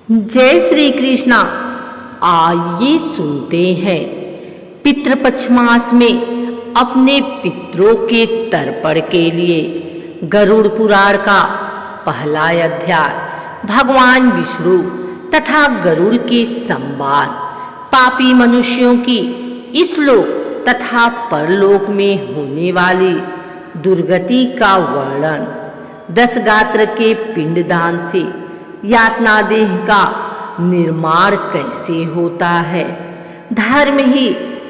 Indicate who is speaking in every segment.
Speaker 1: जय श्री कृष्णा। आइए सुनते हैं पितृपक्ष मास में अपने पितरों के तर्पण के लिए गरुड़ पुराण का पहला अध्याय भगवान विष्णु तथा गरुड़ के संवाद। पापी मनुष्यों की इस लोक तथा परलोक में होने वाली दुर्गति का वर्णन। 10 गात्र के पिंडदान से यातना देह का निर्माण कैसे होता है। धर्म ही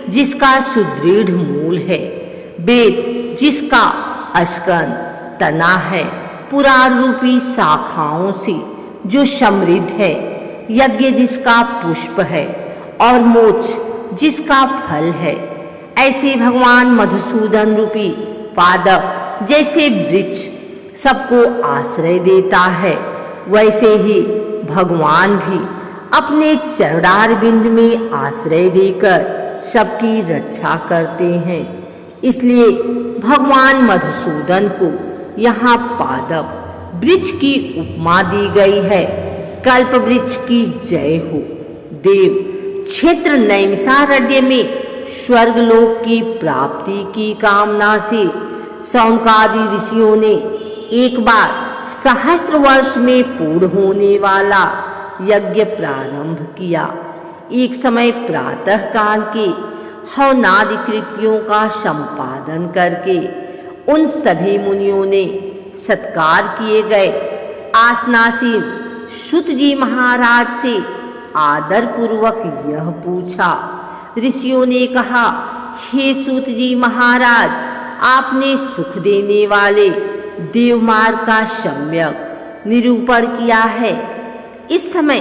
Speaker 1: जिसका सुदृढ़ मूल है, वेद जिसका अश्कन तना है, पुराण रूपी शाखाओं से जो समृद्ध है, यज्ञ जिसका पुष्प है और मोक्ष जिसका फल है, ऐसे भगवान मधुसूदन रूपी पादप जैसे वृक्ष सबको आश्रय देता है, वैसे ही भगवान भी अपने चरणारविंद में आश्रय देकर सबकी रक्षा करते हैं। इसलिए भगवान मधुसूदन को यहाँ पादप वृक्ष की उपमा दी गई है। कल्प वृक्ष की जय हो। देव क्षेत्र नैमिषारण्य में स्वर्गलोक की प्राप्ति की कामना से शौनकादि ऋषियों ने एक बार सहस्त्र वर्ष में पूर्ण होने वाला यज्ञ प्रारंभ किया। एक समय प्रातः काल के हवनादि कृत्यों का संपादन करके उन सभी मुनियों ने सत्कार किए गए आसनासीन सूत जी महाराज से आदर पूर्वक यह पूछा। ऋषियों ने कहा, हे सूत जी महाराज, आपने सुख देने वाले देवमार्ग का सम्यक निरूपण किया है। इस समय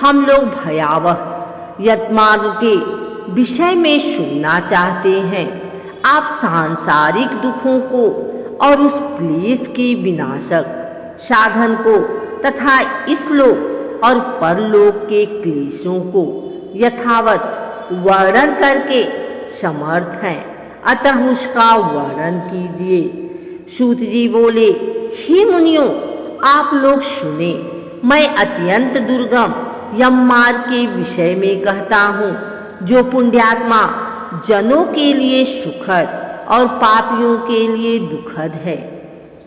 Speaker 1: हम लोग भयावह यतमार्ग के विषय में सुनना चाहते हैं। आप सांसारिक दुखों को और उस क्लेश के विनाशक साधन को तथा इस लोक और परलोक के क्लेशों को यथावत वर्णन करके समर्थ हैं, अतः उसका वर्णन कीजिए। सूत जी बोले, हे मुनियों, आप लोग सुने। मैं अत्यंत दुर्गम यम मार्ग के विषय में कहता हूँ, जो पुण्यात्मा जनों के लिए सुखद और पापियों के लिए दुखद है।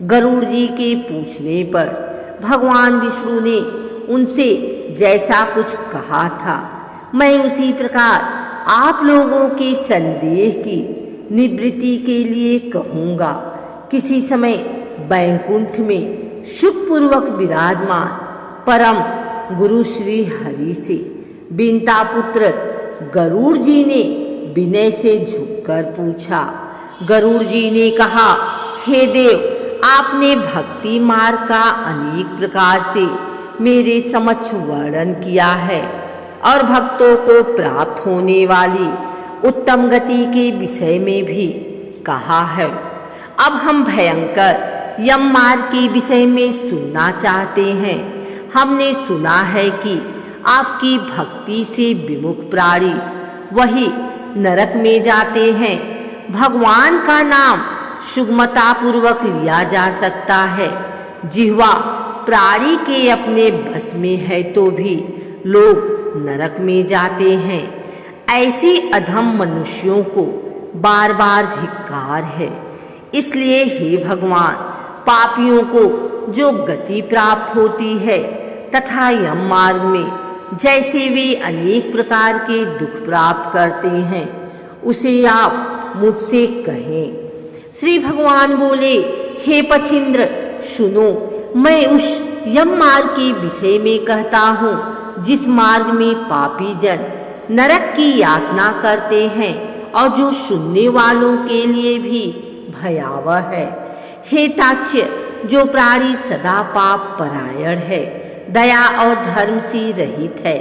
Speaker 1: गरुड़ जी के पूछने पर भगवान विष्णु ने उनसे जैसा कुछ कहा था, मैं उसी प्रकार आप लोगों के संदेह की निवृत्ति के लिए कहूँगा। किसी समय बैकुंठ में सुखपूर्वक विराजमान परम गुरु श्री हरि से बिंता पुत्र गरुड़ जी ने विनय से झुककर पूछा। गरुड़ जी ने कहा, हे देव, आपने भक्ति मार्ग का अनेक प्रकार से मेरे समक्ष वर्णन किया है और भक्तों को प्राप्त होने वाली उत्तम गति के विषय में भी कहा है। अब हम भयंकर यम मार्ग के विषय में सुनना चाहते हैं। हमने सुना है कि आपकी भक्ति से विमुख प्राणी वही नरक में जाते हैं। भगवान का नाम सुगमता पूर्वक लिया जा सकता है। जिह्वा प्राणी के अपने बस में है तो भी लोग नरक में जाते हैं। ऐसे अधम मनुष्यों को बार बार धिक्कार है। इसलिए हे भगवान, पापियों को जो गति प्राप्त होती है तथा यम मार्ग में जैसे वे अनेक प्रकार के दुख प्राप्त करते हैं, उसे आप मुझसे कहें। श्री भगवान बोले, हे पछिंद्र, सुनो, मैं उस यम मार्ग के विषय में कहता हूँ जिस मार्ग में पापी जन नरक की यातना करते हैं और जो सुनने वालों के लिए भी भयावह है। हे ताक्ष्य, जो प्राणी सदा पाप परायण है, दया और धर्म से रहित है,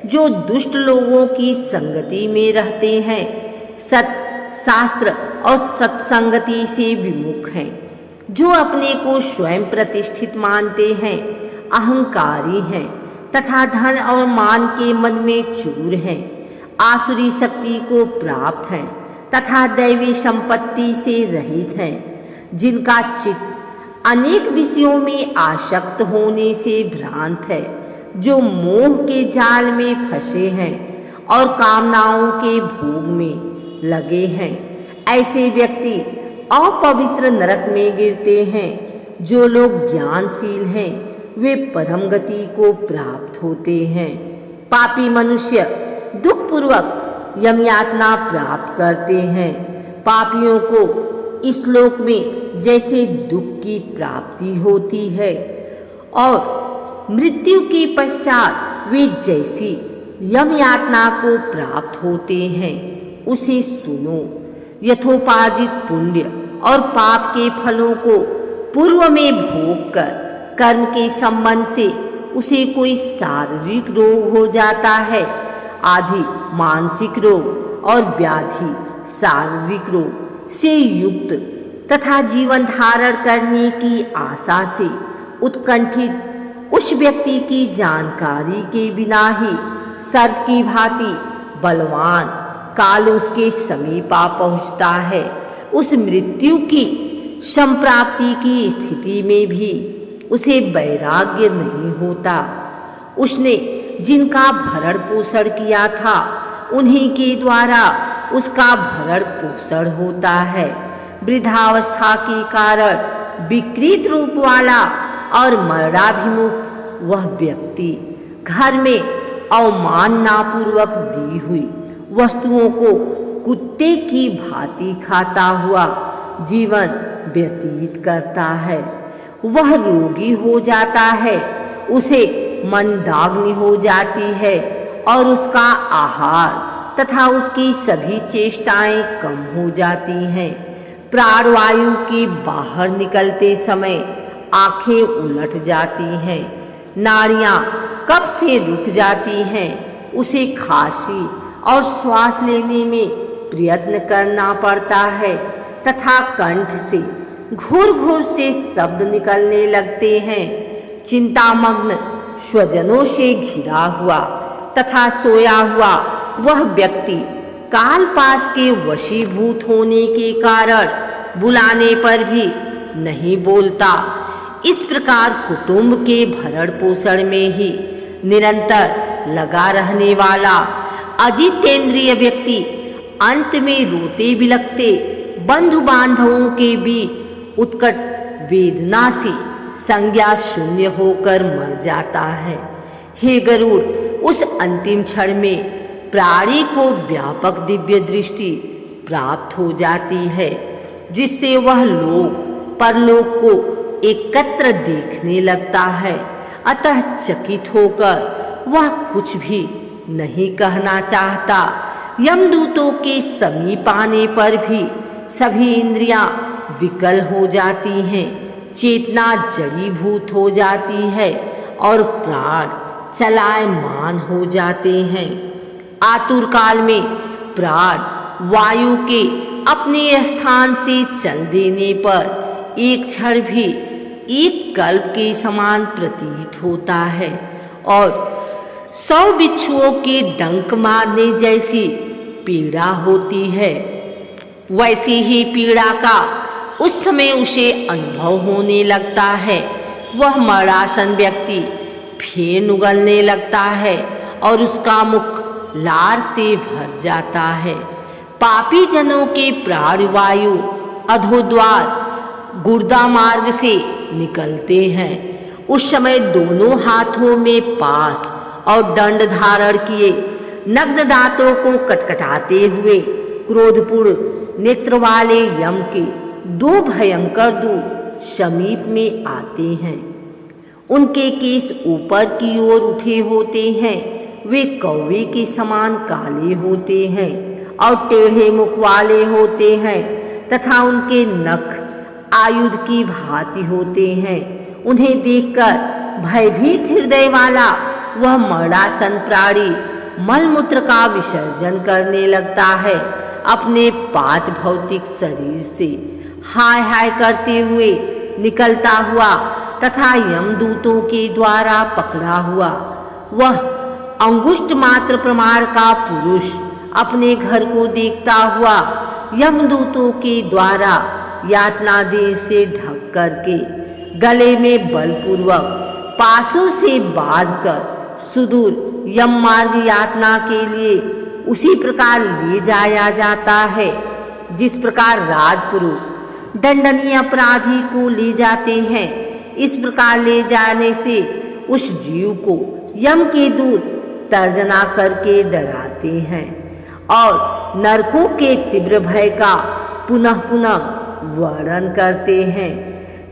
Speaker 1: जो दुष्ट लोगों की संगति में रहते हैं, सत्य शास्त्र और सत्संगति से विमुख हैं, जो अपने को स्वयं प्रतिष्ठित मानते हैं, अहंकारी हैं तथा धन और मान के मन में चूर हैं, आसुरी शक्ति को प्राप्त हैं तथा दैवी संपत्ति से रहित हैं, जिनका चित्त अनेक विषयों में आसक्त होने से भ्रांत है, जो मोह के जाल में फंसे हैं और कामनाओं के भोग में लगे हैं। ऐसे व्यक्ति अपवित्र नरक में गिरते हैं। जो लोग ज्ञानशील हैं वे परम गति को प्राप्त होते हैं। पापी मनुष्य दुखपूर्वक यम यातना प्राप्त करते हैं। पापियों को इस लोक में जैसे दुख की प्राप्ति होती है और मृत्यु के पश्चात वे जैसी यम यातना को प्राप्त होते हैं, उसे सुनो। यथोपार्जित पुण्य और पाप के फलों को पूर्व में भोग कर कर्म के संबंध से उसे कोई शारीरिक रोग हो जाता है, आदि मानसिक रोग और व्याधि शारीरिक रोग से युक्त तथा जीवन धारण करने की आशा से उत्कंठित उस व्यक्ति की जानकारी के बिना ही सर्प की भांति बलवान काल उसके समीप आ पहुँचता है। उस मृत्यु की संप्राप्ति की स्थिति में भी उसे वैराग्य नहीं होता। उसने जिनका भरण पोषण किया था उन्हीं के द्वारा उसका भरण पोषण होता है। वृद्धावस्था के कारण विकृत रूप वाला और मरणाभिमुख वह व्यक्ति घर में अवमाननापूर्वक दी हुई वस्तुओं को कुत्ते की भांति खाता हुआ जीवन व्यतीत करता है। वह रोगी हो जाता है, उसे मंदाग्नि हो जाती है और उसका आहार तथा उसकी सभी चेष्टाएं कम हो जाती हैं। प्राणवायु के बाहर निकलते समय आंखें उलट जाती हैं, नाड़ियां कब से रुक जाती हैं, उसे खांसी और श्वास लेने में प्रयत्न करना पड़ता है तथा कंठ से घूर घूर से शब्द निकलने लगते हैं। चिंतामग्न स्वजनों से घिरा हुआ तथा सोया हुआ वह व्यक्ति काल पास के वशीभूत होने के कारण बुलाने पर भी नहीं बोलता। इस प्रकार कुटुंब के भरण पोषण में ही निरंतर लगा रहने वाला अजितेंद्रिय व्यक्ति अंत में रोते बिलखते बंधु बांधवों के बीच उत्कट वेदना से संज्ञा शून्य होकर मर जाता है। हे गरुड़, उस अंतिम क्षण में प्राणी को व्यापक दिव्य दृष्टि प्राप्त हो जाती है, जिससे वह लोक परलोक को एकत्र देखने लगता है। अतः चकित होकर वह कुछ भी नहीं कहना चाहता। यमदूतों के समीप आने पर भी सभी इंद्रियां विकल हो जाती हैं, चेतना जड़ीभूत हो जाती है और प्राण चलायमान हो जाते हैं। आतुर काल में प्राण वायु के अपने स्थान से चल देने पर एक क्षण भी एक कल्प के समान प्रतीत होता है और 100 बिच्छुओं के डंक मारने जैसी पीड़ा होती है। वैसी ही पीड़ा का उस समय उसे अनुभव होने लगता है। वह मरणासन व्यक्ति फेन उगलने लगता है और उसका मुख लार से भर जाता है। पापी जनों के प्राणवायु अधोद्वार गुर्दा मार्ग से निकलते हैं। उस समय दोनों हाथों में पास और दंड धारण किए नग्न दांतों को कटकटाते हुए क्रोधपूर्ण नेत्र वाले यम के 2 भयंकर दूत समीप में आते हैं। उनके केस ऊपर की ओर उठे होते हैं। वे कौवे के समान काले होते हैं और टेढ़े मुख वाले होते हैं तथा उनके नख आयुध की भांति होते हैं। उन्हें देखकर भयभीत हृदय वाला वह मरणासन प्राणी मलमूत्र का विसर्जन करने लगता है। अपने 5 भौतिक शरीर से हाय हाय करते हुए निकलता हुआ तथा यमदूतों के द्वारा पकड़ा हुआ वह अंगुष्ठ मात्र प्रमाण का पुरुष अपने घर को देखता हुआ यमदूतों के द्वारा यातना देह से ढक करके गले में बलपूर्वक पासों से बांधकर सुदूर यम मार्ग यातना के लिए उसी प्रकार ले जाया जाता है जिस प्रकार राजपुरुष दंडनीय अपराधी को ले जाते हैं। इस प्रकार ले जाने से उस जीव को यम के दूत तर्जना करके डराते हैं और नरकों के तीव्र भय का पुनः पुनः वर्णन करते हैं।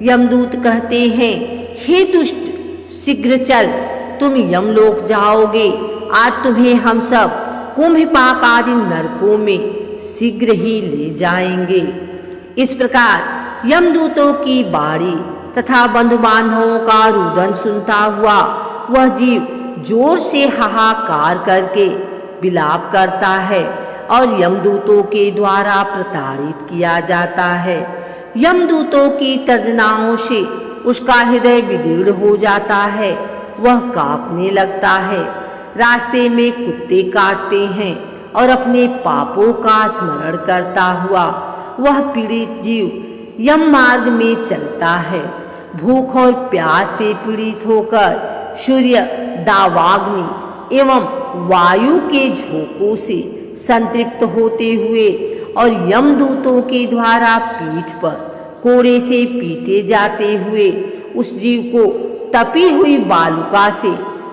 Speaker 1: यमदूत कहते हैं, हे दुष्ट, शीघ्र चल, तुम यमलोक जाओगे। आज तुम्हें हम सब कुंभपाक आदि नरकों में शीघ्र ही ले जाएंगे। इस प्रकार यमदूतों की बाणी तथा बंधु बांधवों का रुदन सुनता हुआ वह जीव जोर से हाहाकार करके विलाप करता है और यमदूतों के द्वारा प्रताड़ित किया जाता है। यमदूतों की तर्जनाओं से उसका हृदय विदीर्ण हो जाता है, वह कांपने लगता है। रास्ते में कुत्ते काटते हैं और अपने पापों का स्मरण करता हुआ वह पीड़ित जीव यम मार्ग में चलता है। भूख और प्यास से पीड़ित होकर सूर्य, दावाग्नि एवं वायु के झोंकों से संतृप्त होते हुए और यमदूतों के द्वारा पीठ पर कोड़े से पीटे जाते हुए उस जीव को तपी हुई बालुका से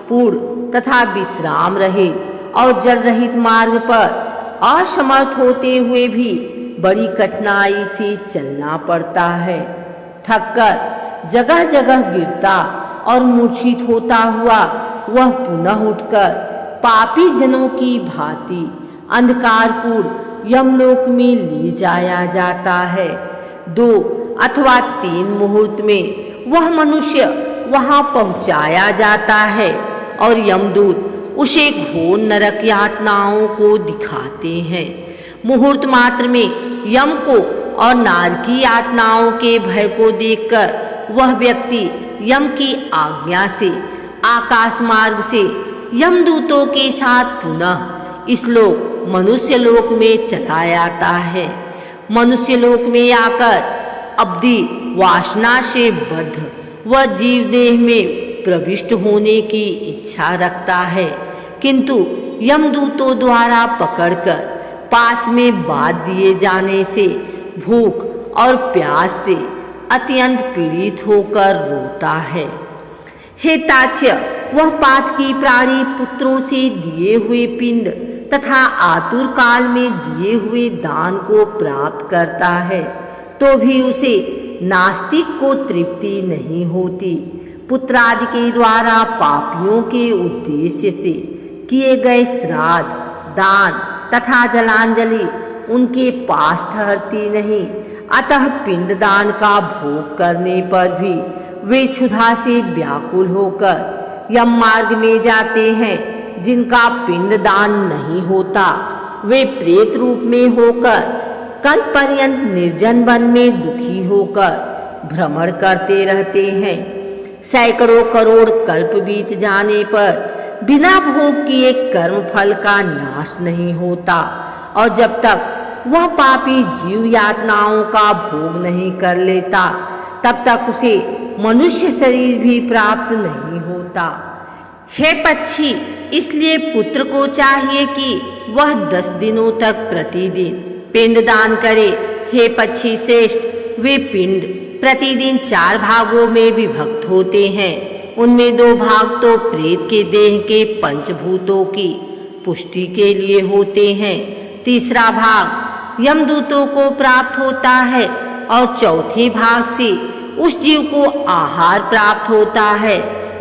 Speaker 1: पूर्ण तथा विश्राम रहे और जल रहित मार्ग पर असमर्थ होते हुए भी बड़ी कठिनाई से चलना पड़ता है। थककर जगह जगह गिरता और मूर्छित होता हुआ वह पुनः उठकर पापी जनों की भांति अंधकारपूर्ण यमलोक में ले जाया जाता है। 2 अथवा 3 मुहूर्त में वह मनुष्य वहां पहुंचाया जाता है और यमदूत उसे घोर नरक यातनाओं को दिखाते हैं। मुहूर्त मात्र में यम को और नारकी यातनाओं के भय को देखकर वह व्यक्ति यम की आज्ञा से आकाश मार्ग से यमदूतों के साथ पुनः इस लोक मनुष्य लोक में चला आता है। मनुष्य लोक में आकर अवधि वासना से बद्ध वह जीव देह में प्रविष्ट होने की इच्छा रखता है, किंतु यमदूतों द्वारा पकड़कर पास में बांध दिए जाने से भूख और प्यास से अत्यंत पीड़ित होकर रोता है। हे ताच्य, वह पातकी प्राणी पुत्रों से दिए हुए पिंड तथा आतुर काल में दिए हुए दान को प्राप्त करता है तो भी उसे नास्तिक को तृप्ति नहीं होती। पुत्रादि के द्वारा पापियों के उद्देश्य से किए गए श्राद्ध, दान तथा जलांजलि उनके पास ठहरती नहीं, अतः पिंडदान का भोग करने पर भी वे क्षुधा से व्याकुल होकर यम मार्ग में जाते हैं। जिनका पिंडदान नहीं होता वे प्रेत रूप में होकर कल पर्यंत निर्जन वन में दुखी होकर भ्रमण करते रहते हैं। सैकड़ों करोड़ कल्प बीत जाने पर बिना भोग किए कर्म फल का नाश नहीं होता और जब तक वह पापी जीव यातनाओं का भोग नहीं कर लेता तब तक उसे मनुष्य शरीर भी प्राप्त नहीं होता। हे पक्षी, इसलिए पुत्र को चाहिए कि वह 10 दिनों तक प्रतिदिन पिंडदान करे। हे पक्षी श्रेष्ठ, वे पिंड प्रतिदिन 4 भागों में विभक्त होते हैं। उनमें 2 भाग तो प्रेत के देह के पंचभूतों की पुष्टि के लिए होते हैं, तीसरा भाग यमदूतों को प्राप्त होता है और चौथे भाग से उस जीव को आहार प्राप्त होता है।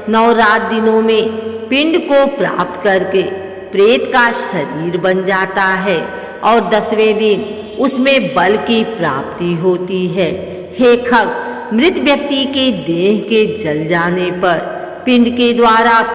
Speaker 1: 9 रात दिनों में पिंड को प्राप्त करके प्रेत का शरीर बन जाता है और 10वें दिन उसमें बल की प्राप्ति होती है। हे खग, मृत व्यक्ति के देह के जल जाने पर पिंड के द्वारा